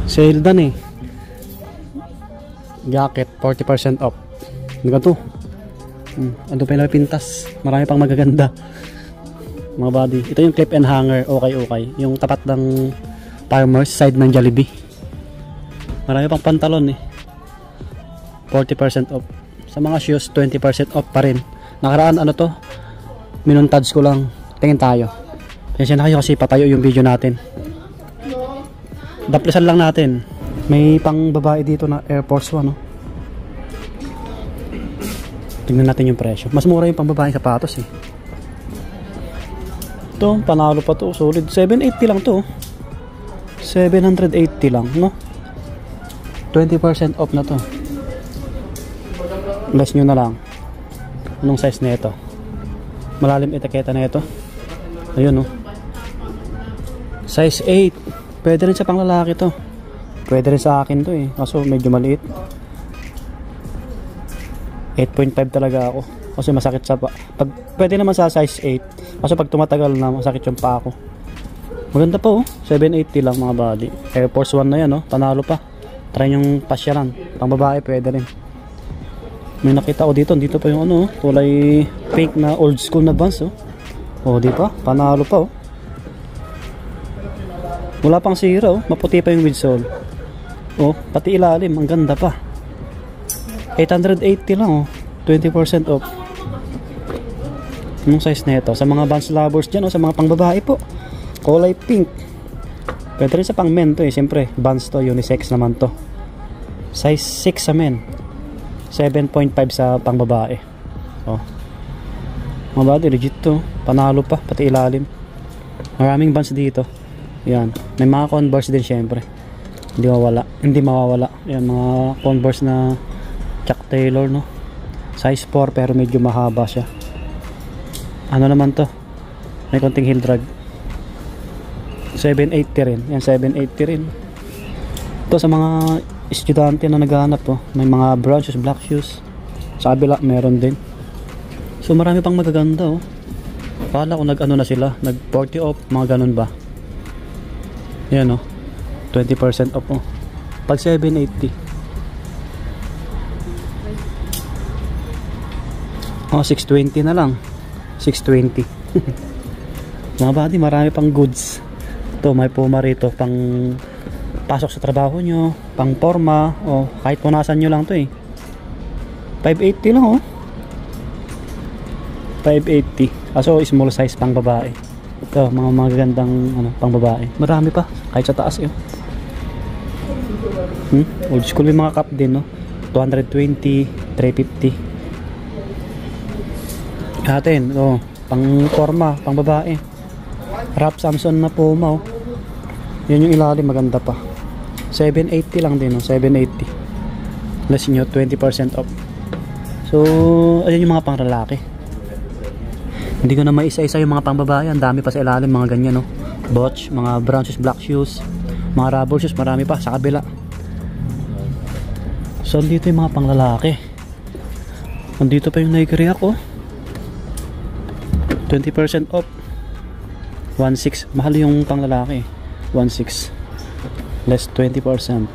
Sale dan eh. Jacket 40% off. Ano to? Ano pa yung pintas? Marami pang magaganda. Mga body. Ito yung clip and hanger. Okay. Yung tapat ng Farmers side ng Jollibee. Marami pang pantalon eh. 40% off. Sa mga shoes 20% off pa rin. Nakaraan ano to? Minuntads ko lang. Tingin tayo. Pasensya na kayo kasi patayo yung video natin. Daplisan lang natin. May pang babae dito na Air Force 1 no? Tingnan natin yung presyo. Mas mura yung pang babae sapatos eh. Ito, panalo pa to. Solid. 780 lang to. 780 lang no? 20% off na to. Less nyo na lang. Anong size na ito? Malalim etiketa na ito. Ayun no? Size 8. Pwede rin sa panglalaki to. Pwede rin sa akin to eh. Kaso medyo maliit. 8.5 talaga ako. Kasi masakit sa pag pwede naman sa size 8. Kaso pag tumatagal na masakit yung paa ko. Maganda pa oh. 780 lang mga body. Air Force 1 na yan oh. Panalo pa. Try yung pasyaran. Pang babae pwede rin. May nakita ko dito. Dito pa yung ano. Kulay pink na old school na Vans oh. Oh di pa? Panalo pa oh. Wala pang sira oh. Maputi pa yung midsole. Oh, pati ilalim. Ang ganda pa. 880 lang oh. 20% off. Yung size na ito. Sa mga Vans lovers dyan oh. Sa mga pang babae po. Kulay pink. Pwede rin sa pang men to eh. Siyempre, Vans to. Unisex naman to. Size 6 sa men. 7.5 sa pang babae. Oh. Mga body, legit to. Panalo pa. Pati ilalim. Maraming Vans dito. Yan. May mga Converse din syempre. Hindi mawawala. Yan mga Converse na Chuck Taylor no. Size 4 pero medyo mahaba siya. Ano naman to? May konting heel drag. 780 rin. Yan 780 rin. Ito sa mga estudyante na naghahanap oh. May mga brown shoes, black shoes. Sa kabila meron din. So marami pang magaganda oh. Kala ko nag-ano na sila, nag 40 off, mga ganun ba. Yan oh. 20% off oh. Pag 780. Oh, 620 na lang. 620. Mga body, marami pang goods. Ito, may Puma rito pang pasok sa trabaho nyo, pang forma, o kahit punasan nyo lang to eh. 580 lang oh. 580. Kaso small size pang babae. Ito, mga magagandang ano, pang babae. Marami pa, kahit sa taas yun. Old school yung mga cup din no. 220, 350. Atin, oh, pang forma, pang babae. Rap Samson na Puma oh. Yan yung ilalim, maganda pa. 780 lang din oh, 780. Less nyo, 20% off. So, ayun yung mga pang lalaki. Hindi ko na maisa-isa yung mga pang babae. Ang dami pa sa ilalim, mga ganyan no. Botch, mga brown shoes, black shoes, mga rubber shoes, marami pa sa kabila. So, dito yung mga pang lalaki. Andito pa yung Nike React oh. 20% off. 1.6. Mahal yung pang lalaki. 1.6. Less 20%.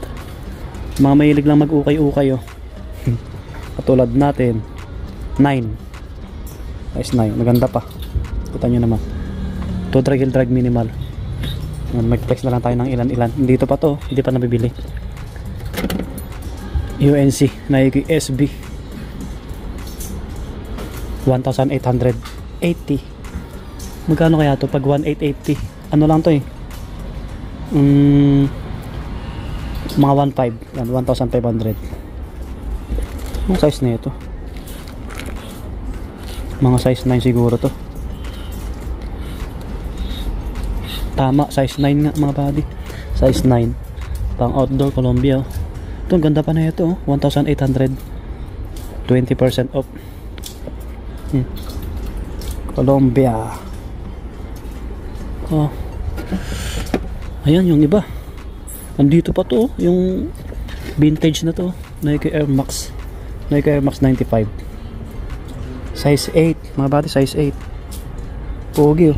Mga mahilig lang mag-ukay-ukay oh. Katulad natin. 9. Size 9. Maganda pa. Kita nyo naman. 2 drag minimal. Mag-flex na lang tayo ng ilan-ilan. Dito pa to. Hindi pa nabibili. UNC. Nike SB. 1,880. Magkano kaya to pag 1,880? Ano lang to eh. Mga 1,500. Yan, 1,500. Ang size na ito. Mga size 9 siguro to. Tama, size 9 nga mga buddy. Size 9. Pang outdoor Columbia. Ito, ang ganda pa na ito. 1,800. 20% off. Columbia. Oh. Ayan yung iba. Andito pa to, yung vintage na to. Nike Air Max. Nike Air Max 95. Size 8. Mga bati, size 8. Pogi oh.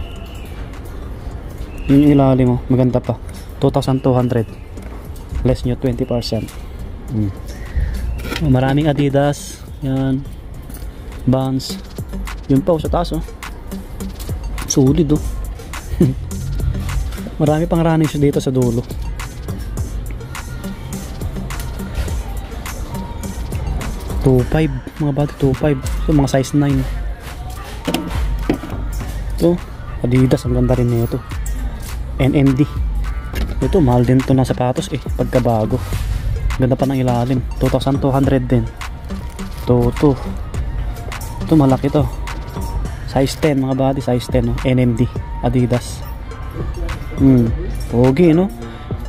Yun yung ilalim mo. Maganda pa. 2,200. less nyo 20%. Maraming Adidas yan, Vans, yun pa sa taas oh, solid oh. Marami pang running shoes dito sa dulo. $2.5 mga bata, $2.5. So mga size 9 ito. Adidas, ang ganda rin nito. NMD ito, mahal din to ng sapatos eh pagkabago. Ganda pa ng ilalim, 2,200 din. Ito malaki to, size 10 mga body, size 10 no? NMD Adidas. Pogi no.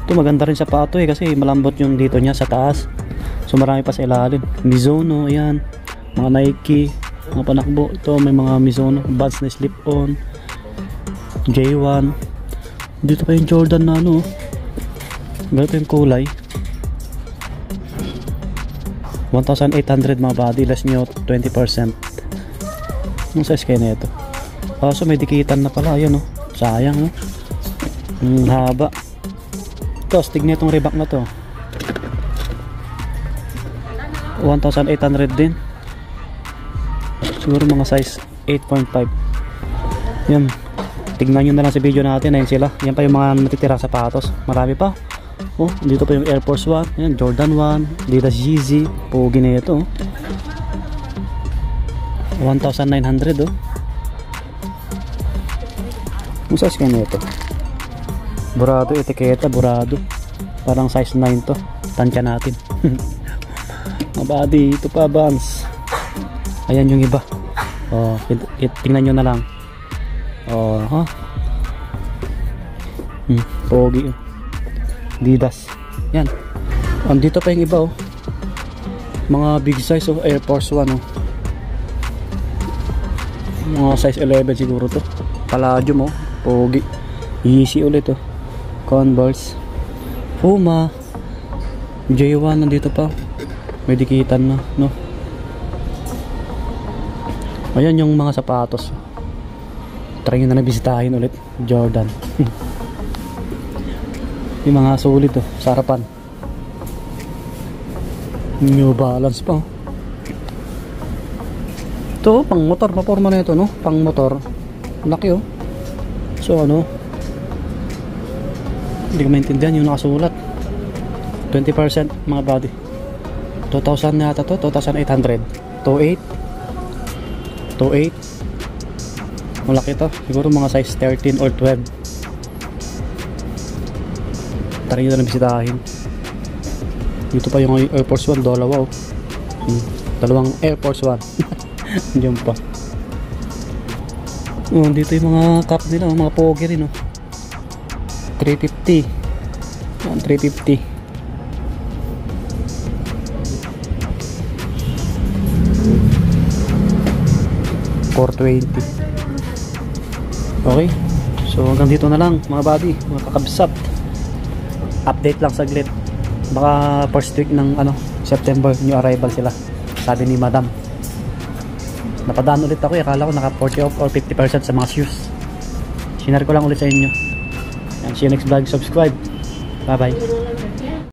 Ito maganda rin sapato eh kasi malambot yung dito niya sa taas. So marami pa sa ilalim. Mizuno, ayan. Mga Nike, mga panakbo. Ito may mga Mizuno, Vans na slip on. J1. Dito pa yung Jordan na ano. Ganito yung kulay. 1,800 mga body, less nyo 20%. Anong size kayo na ito? So may dikitan na pala, ayun oh. Sayang oh. Haba. Ito, stig na itong Reebok na to. 1,800 din. Siguro mga size 8.5. Yan. Tignan nyo na lang sa video natin. Ayun sila. Yan pa yung mga natitirang sapatos. Marami pa. Oh, dito pa yung Air Force 1. Yan, Jordan 1. Adidas Yeezy. Pogi na ito. 1,900 oh. Ang size ka na ito? Burado, etiketa, burado. Parang size 9 to. Tansya natin. Mabadi, ito pa Vans. Ayan yung iba. Oh, tingnan nyo na lang. Oh, ha? Pogi. Adidas. Yan. Andito pa yung iba oh. Mga big size of Air Force 1 oh. Mga size 11 siguro to. Palladium oh. Pogi. Yeezy ulit oh. Converse. Puma. J1 nandito pa. May dikitan na, no? Ayan yung mga sapatos. Try nyo na nabisitahin ulit. Jordan. Yung mga solid oh, sa harapan. New Balance pa oh. Ito, pang motor. Paporma na ito, no? Pang motor. Laki oh. So ano, hindi ko maintindihan yung nakasulat. 20% mga body. 2,000 na ata to, 2,800. 2,8. Malaki to, siguro mga size 13 or 12. Tari nyo na bisitahin. Dito pa yung Air Force 1, dalawa oh. Dalawang Air Force 1. Diyan pa. Oh, dito yung mga cap nila, mga pogi rin oh. 350. Yan, 350. $420. Okay. So hanggang dito na lang mga buddy, mga kakabsat. Update lang saglit. Baka first week ng September new arrival sila. Sabi ni Madam. Napadaan ulit ako, akala ko naka 40 off or 50% sa mga shoes. Sinare ko lang ulit sa inyo. And see you next vlog. Subscribe. Bye bye.